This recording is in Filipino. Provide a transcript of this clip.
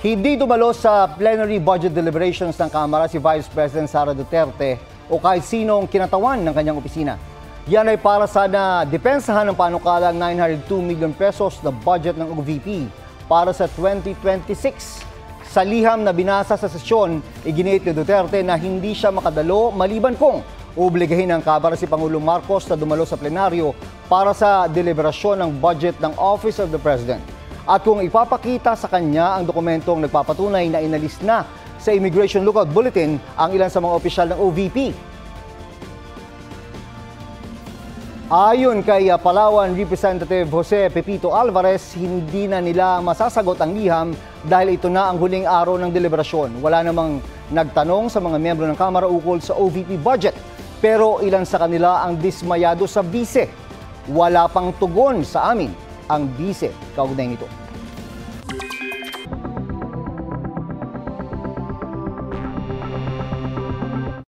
Hindi dumalo sa plenary budget deliberations ng Kamara si Vice President Sara Duterte o kahit sinong kinatawan ng kanyang opisina. Yan ay para sana depensahan ng panukalang 902 million pesos na budget ng OVP para sa 2026. Sa liham na binasa sa sesyon, iginit ni Duterte na hindi siya makadalo maliban kung obligahin ng Kamara si Pangulong Marcos na dumalo sa plenaryo para sa deliberasyon ng budget ng Office of the President. At kung ipapakita sa kanya ang dokumentong nagpapatunay na inalis na sa Immigration Lookout Bulletin ang ilan sa mga opisyal ng OVP. Ayon kay Palawan Representative Jose Pepito Alvarez, hindi na nila masasagot ang liham dahil ito na ang huling araw ng deliberasyon. Wala namang nagtanong sa mga miyembro ng Kamara ukol sa OVP budget. Pero ilan sa kanila ang dismayado sa bise. Wala pang tugon sa amin ang bise kaugnay nito.